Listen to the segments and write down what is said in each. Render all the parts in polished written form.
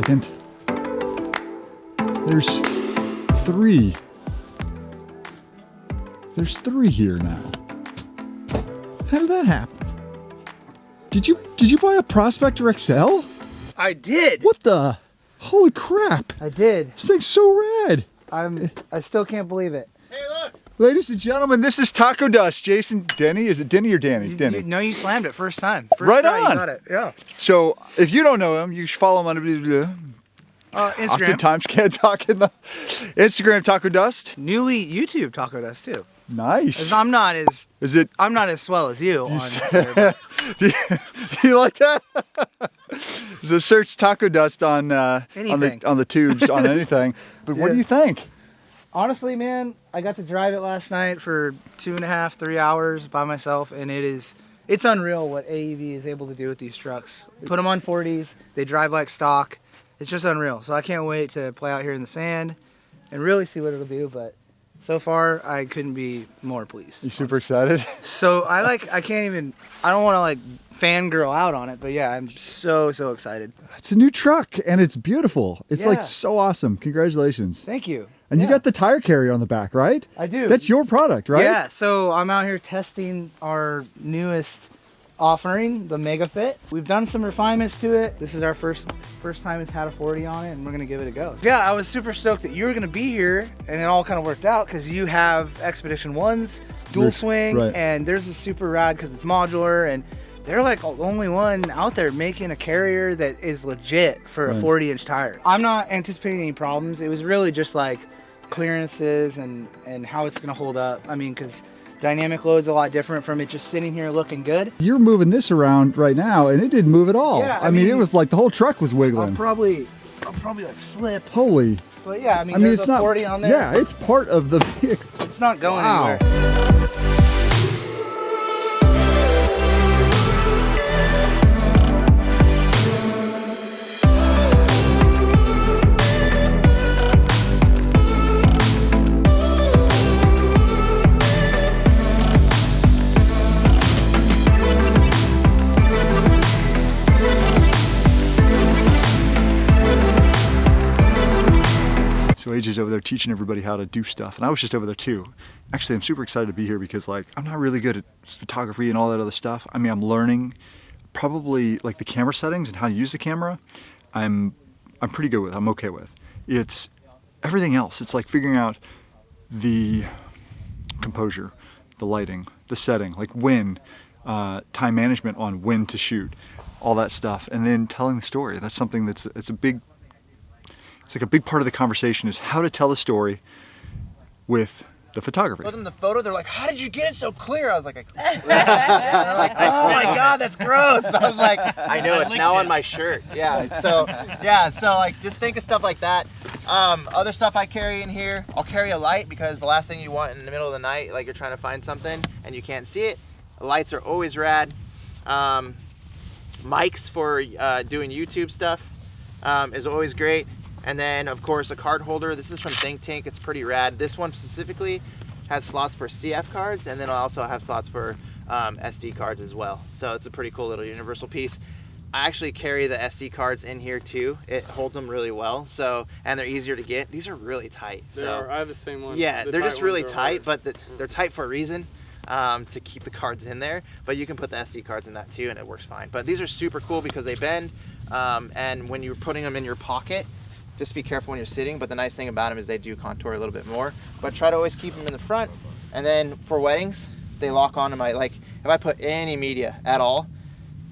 second. There's 3. There's 3 here now. How did that happen? Did you buy a Prospector XL? I did. What the? Holy crap! I did. This thing's so rad. I still can't believe it. Hey, look. Ladies and gentlemen, this is Tacodust. Jason, Denny, is it Denny or Danny? Denny. No, you slammed it first time. First Right try, on. You got it. Yeah. So if you don't know him, you should follow him on Instagram. Oftentimes can't talk in the Instagram Tacodust. Newly YouTube Tacodust too. Nice. I'm not as swell as you. Do you like that? So search Tacodust on the tubes on anything. But what do you think? Honestly, man, I got to drive it last night for 2.5, 3 hours by myself, and it's unreal what AEV is able to do with these trucks. Put them on 40s, they drive like stock. It's just unreal. So I can't wait to play out here in the sand and really see what it'll do. But so far, I couldn't be more pleased. You super excited? So I don't want to like fangirl out on it, but yeah, I'm so excited. It's a new truck and it's beautiful. It's Yeah. like so awesome. Congratulations. Thank you. And you got the tire carrier on the back, right? I do. That's your product, right? Yeah, so I'm out here testing our newest offering, the Mega Fit. We've done some refinements to it. This is our first time it's had a 40 on it, and we're gonna give it a go. Yeah, I was super stoked that you were gonna be here, and it all kind of worked out because you have Expedition 1's dual swing, right. and theirs is super rad because it's modular, and they're like the only one out there making a carrier that is legit for a 40-inch tire. I'm not anticipating any problems. It was really just like clearances and how it's gonna hold up. I mean, because dynamic load's a lot different from it just sitting here looking good. You're moving this around right now and it didn't move at all. Yeah, I mean, it was like the whole truck was wiggling. I'll probably like slip. Holy. But yeah, I mean there's it's a not 40 on there. Yeah, it's part of the vehicle. It's not going Wow. anywhere. So AJ's over there teaching everybody how to do stuff, and I was just over there too. Actually, I'm super excited to be here because like I'm not really good at photography and all that other stuff. I mean, I'm learning probably like the camera settings and how to use the camera. I'm pretty good with. I'm okay with. It's everything else. It's like figuring out the composure, the lighting, the setting, like when, time management on when to shoot, all that stuff, and then telling the story. That's something it's like a big part of the conversation is how to tell a story with the photography. Showed them the photo, they're like, how did you get it so clear? I was like, yeah. They're like, oh my God, that's gross. I was like, I know, it's now on my shirt. Yeah, so like just think of stuff like that. Other stuff I carry in here, I'll carry a light because the last thing you want in the middle of the night, like you're trying to find something and you can't see it. Lights are always rad. Mics for doing YouTube stuff is always great. And then of course a card holder. This is from Think Tank. It's pretty rad. This one specifically has slots for CF cards, and then I'll also have slots for SD cards as well. So it's a pretty cool little universal piece. I actually carry the SD cards in here too. It holds them really well. So, and they're easier to get. These are really tight. I have the same one. Yeah, they're just really tight, but they're tight for a reason. To keep the cards in there, but you can put the SD cards in that too and it works fine. But these are super cool because they bend, and when you're putting them in your pocket, just be careful when you're sitting, but the nice thing about them is they do contour a little bit more. But try to always keep them in the front. And then for weddings, they lock onto my, like if I put any media at all,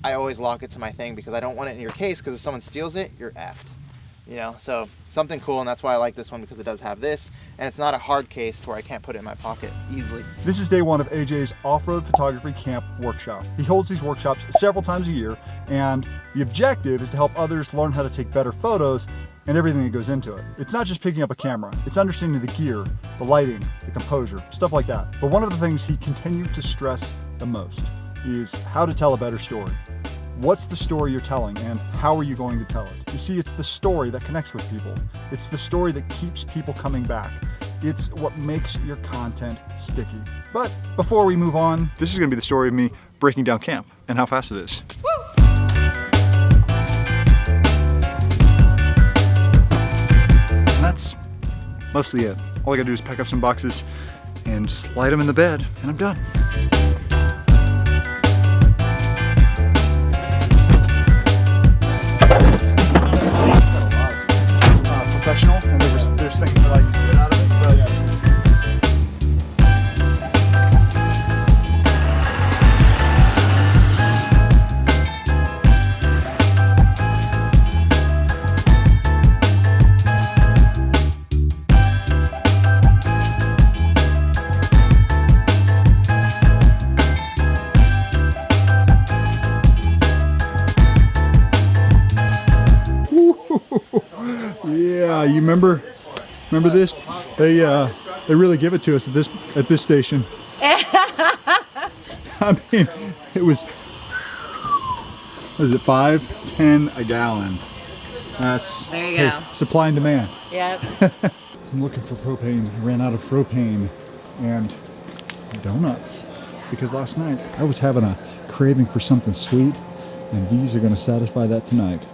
I always lock it to my thing because I don't want it in your case, because if someone steals it, you're effed. You know, so something cool, and that's why I like this one, because it does have this, and it's not a hard case to where I can't put it in my pocket easily. This is day one of AJ's off-road photography camp workshop. He holds these workshops several times a year, and the objective is to help others learn how to take better photos and everything that goes into it. It's not just picking up a camera, it's understanding the gear, the lighting, the composure, stuff like that. But one of the things he continued to stress the most is how to tell a better story. What's the story you're telling, and how are you going to tell it? You see, it's the story that connects with people. It's the story that keeps people coming back. It's what makes your content sticky. But before we move on, this is gonna be the story of me breaking down camp and how fast it is. Woo! mostly it. All I gotta do is pack up some boxes and just light them in the bed, and I'm done. Professional, and there's things that I can get out of it, but yeah, you remember this? They really give it to us at this station. I mean, it was it $5.10 a gallon? That's There you go. Supply and demand. Yep. I'm looking for propane. I ran out of propane and donuts because last night I was having a craving for something sweet, and these are going to satisfy that tonight.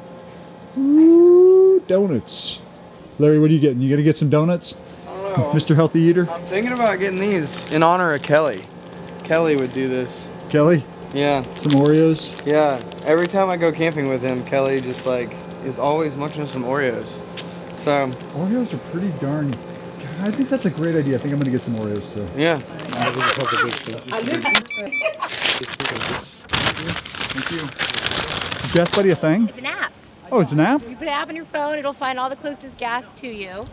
Ooh, donuts. Larry, what are you getting? You gonna get some donuts? I don't know. Mr. Healthy Eater? I'm thinking about getting these in honor of Kelly. Kelly would do this. Kelly? Yeah. Some Oreos? Yeah. Every time I go camping with him, Kelly just like is always munching some Oreos. So Oreos are pretty darn... I think that's a great idea. I think I'm gonna get some Oreos too. yeah. Thank you. Is Gas Buddy a thing? It's an app. Oh, it's an app? You put an app on your phone, it'll find all the closest gas to you.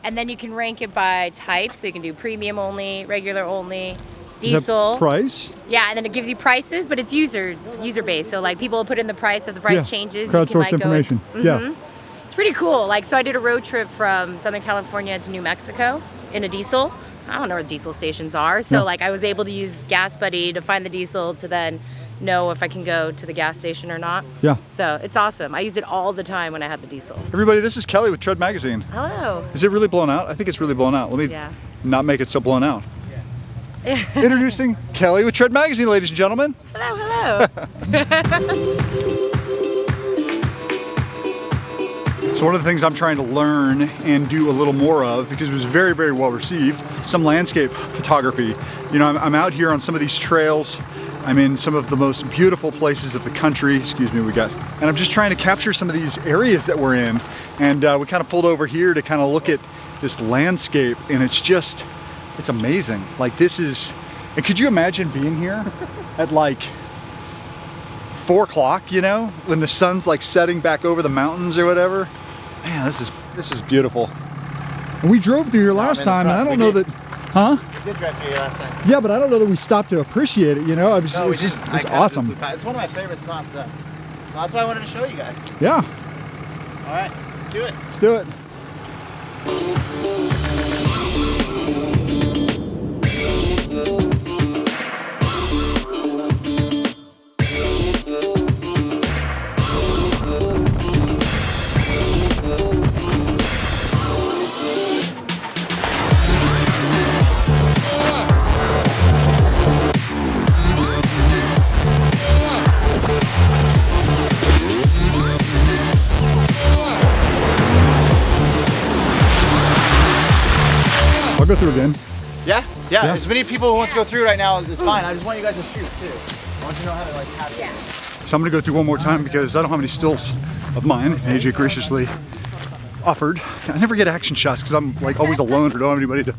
And then you can rank it by type. So you can do premium only, regular only, diesel. Price? Yeah, and then it gives you prices, but it's user based. So like people will put in the price, if the price changes, you can Crowdsource like information. Yeah. It's pretty cool. Like, so I did a road trip from Southern California to New Mexico in a diesel. I don't know where the diesel stations are. So like I was able to use Gas Buddy to find the diesel to then know if I can go to the gas station or not. Yeah. So it's awesome. I used it all the time when I had the diesel. Everybody, this is Kelly with Tread Magazine. Hello. Is it really blown out? I think it's really blown out. Let me not make it so blown out. Introducing Kelly with Tread Magazine, ladies and gentlemen. Hello, hello. So one of the things I'm trying to learn and do a little more of, because it was very, very well received, some landscape photography. You know, I'm out here on some of these trails. I'm in some of the most beautiful places of the country, and I'm just trying to capture some of these areas that we're in. And we kind of pulled over here to kind of look at this landscape, and it's amazing. Like and could you imagine being here at like 4 o'clock, you know, when the sun's like setting back over the mountains or whatever? Man, this is beautiful. And we drove through here last time, and I don't know that, huh? We did drive through here last time. Yeah, but I don't know that we stopped to appreciate it, you know? It was awesome. It's one of my favorite spots. That's why I wanted to show you guys. Yeah. All right, let's do it. Let's do it. I'll go through again. Yeah? Yeah, as many people who want to go through right now is fine. I just want you guys to shoot too. I want you to know how to like have it. So I'm gonna go through one more time because I don't have any stills of mine. AJ graciously offered. I never get action shots because I'm like always alone or don't have anybody to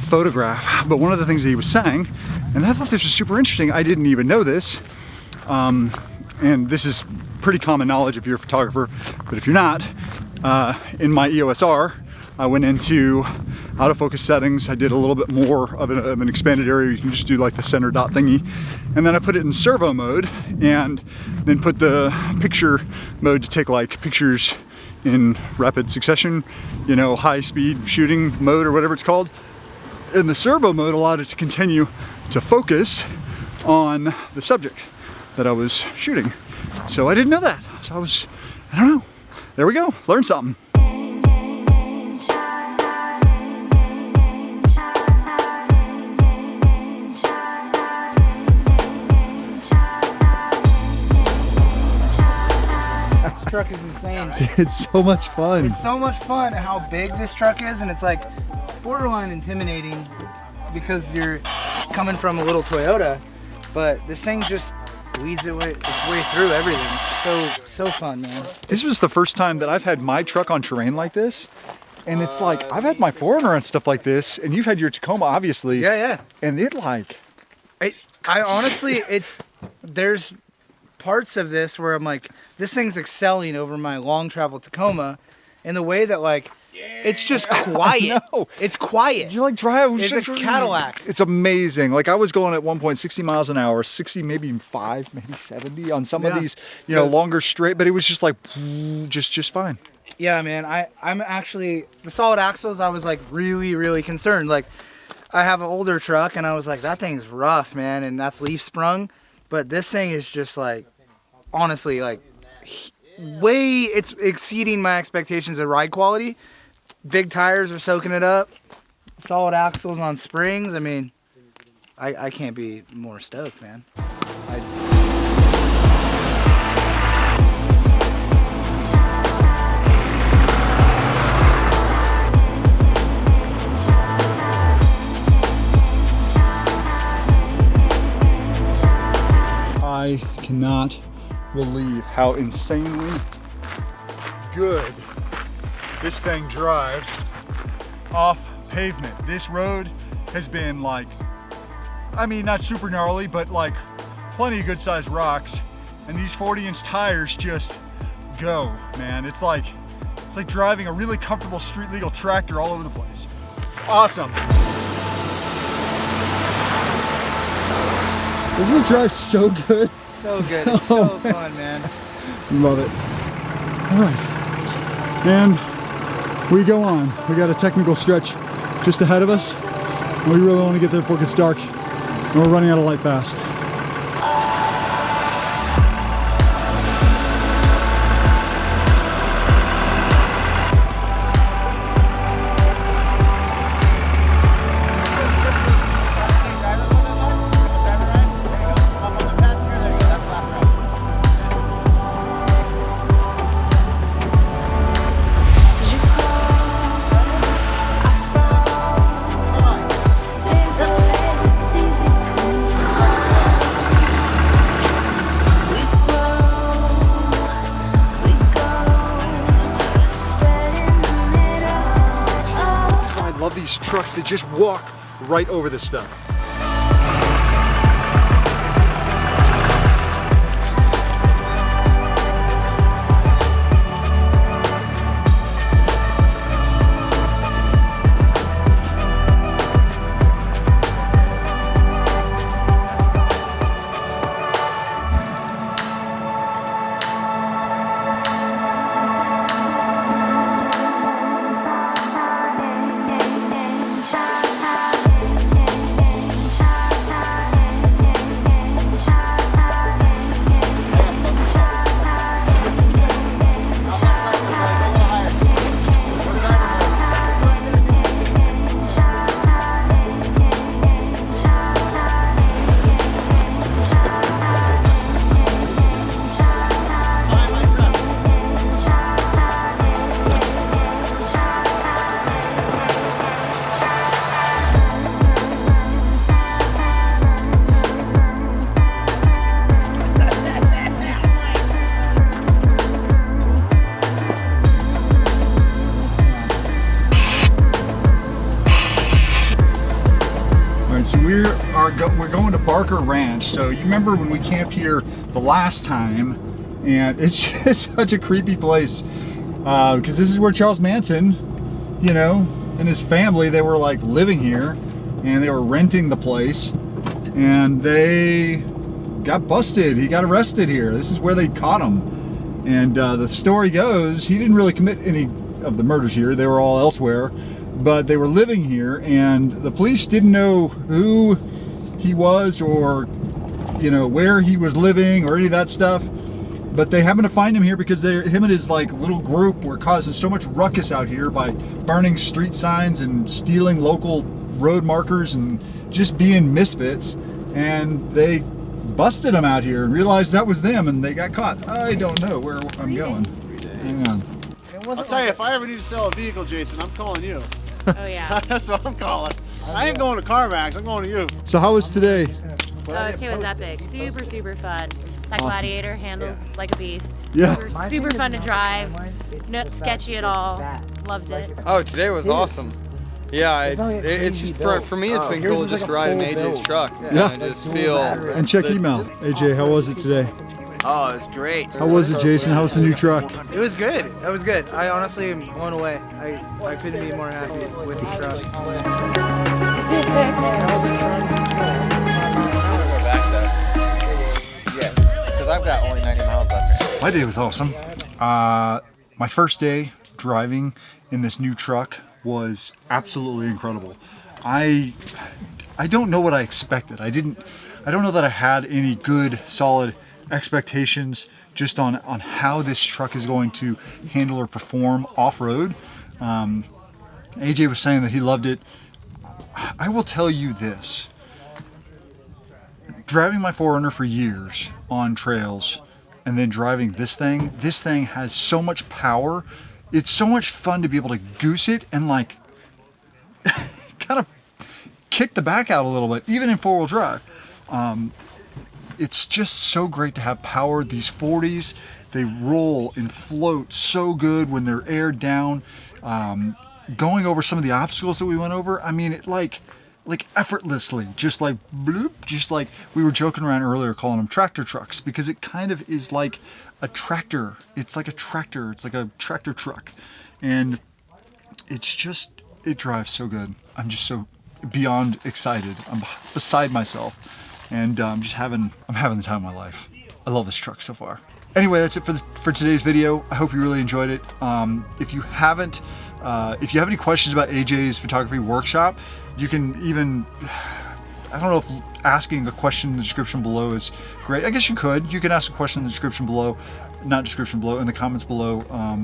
photograph. But one of the things that he was saying, and I thought this was super interesting, I didn't even know this, and this is pretty common knowledge if you're a photographer, but if you're not, in my EOS R, I went into autofocus settings. I did a little bit more of an expanded area. You can just do like the center dot thingy. And then I put it in servo mode and then put the picture mode to take like pictures in rapid succession, you know, high speed shooting mode or whatever it's called. And the servo mode allowed it to continue to focus on the subject that I was shooting. So I didn't know that. So I don't know. There we go, learned something. Truck is insane. It's so much fun. It's so much fun how big this truck is, and it's like borderline intimidating because you're coming from a little Toyota, but this thing just weeds its way through everything. It's so fun, man. This was the first time that I've had my truck on terrain like this. And it's like, I've had my Fotornr and stuff like this, and you've had your Tacoma, obviously. Yeah. And it like... I honestly, there's parts of this where I'm like, this thing's excelling over my long travel Tacoma in the way that like, it's just quiet. No. It's quiet. You like drive. It's a Cadillac. It's amazing. Like I was going at one point 60 miles an hour, 60, maybe 5, maybe 70 on some of these, you know, longer straight, but it was just like, just fine. Yeah, man. I'm actually, the solid axles, I was like really concerned. Like I have an older truck and I was like, that thing's rough, man. And that's leaf sprung. But this thing is just like, honestly, like it's exceeding my expectations of ride quality. Big tires are soaking it up. Solid axles on springs. I mean, I can't be more stoked, man. I cannot believe how insanely good this thing drives off pavement. This road has been like, I mean, not super gnarly, but like plenty of good sized rocks. And these 40-inch tires just go, man. It's like driving a really comfortable street legal tractor all over the place. Awesome. Doesn't it drive so good? So good. It's so fun, man. Love it. All right. And we go on. We got a technical stretch just ahead of us. We really want to get there before it gets dark. And we're running out of light fast. These trucks, they just walk right over this stuff. We're going to Barker Ranch. So you remember when we camped here the last time, and it's just such a creepy place because this is where Charles Manson, you know, and his family, they were like living here and they were renting the place and they got busted. He got arrested here. This is where they caught him. And the story goes, he didn't really commit any of the murders here. They were all elsewhere, but they were living here and the police didn't know who he was or, you know, where he was living or any of that stuff. But they happened to find him here because him and his like little group were causing so much ruckus out here by burning street signs and stealing local road markers and just being misfits. And they busted them out here and realized that was them and they got caught. I don't know where I'm going. Hang on. I'll tell you, if I ever need to sell a vehicle, Jason, I'm calling you. Oh yeah. That's what I'm calling. I ain't going to Carmax, I'm going to you. So how was today? Oh, today was epic. Super, super fun. That Gladiator handles like a beast. Yeah. Super fun to drive. Not sketchy at all. Loved it. Oh, today was awesome. Yeah, it's just for me. It's been cool just riding AJ's truck. Yeah. And just feel. And check email. AJ, how was it today? Oh, it was great. How was it, Jason? How was the new truck? It was good. That was good. I honestly am blown away. I couldn't be more happy with the truck. Because I've got only 90 miles left. My day was awesome. My first day driving in this new truck was absolutely incredible. I don't know what I expected. I don't know that I had any good solid expectations just on how this truck is going to handle or perform off-road. AJ was saying that he loved it. I will tell you this. Driving my Fotornr for years on trails and then driving this thing has so much power. It's so much fun to be able to goose it and like kind of kick the back out a little bit, even in four-wheel drive. It's just so great to have power. These 40s, they roll and float so good when they're aired down. Going over some of the obstacles that we went over, I mean, it like effortlessly, just like bloop, just like we were joking around earlier calling them tractor trucks, because it kind of is like a tractor. It's like a tractor. It's like a tractor truck. And it's just, it drives so good. I'm just so beyond excited. I'm beside myself. And I'm having the time of my life. I love this truck so far. Anyway, that's it for today's video. I hope you really enjoyed it. If you have any questions about AJ's photography workshop, you can even, I don't know if asking a question in the description below is great. I guess you could. You can ask a question in the description below, not description below, in the comments below,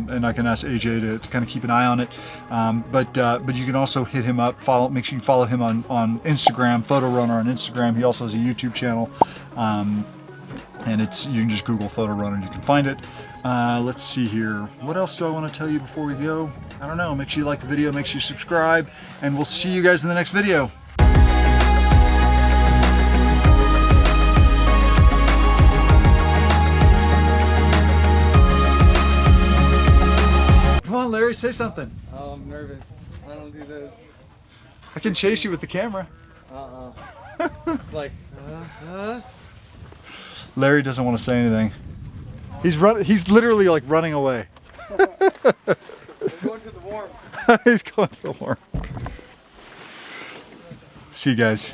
and I can ask AJ to kind of keep an eye on it. But you can also hit him up. Make sure you follow him on Instagram, Fotornr on Instagram. He also has a YouTube channel, and you can just Google Fotornr and you can find it. Let's see here. What else do I want to tell you before we go? I don't know. Make sure you like the video, make sure you subscribe, and we'll see you guys in the next video. Come on, Larry, say something. Oh, I'm nervous. I don't do this. I can chase you with the camera. Like, Larry doesn't want to say anything. He's literally like running away. I'm going to the warm. He's going to the warm. See you guys.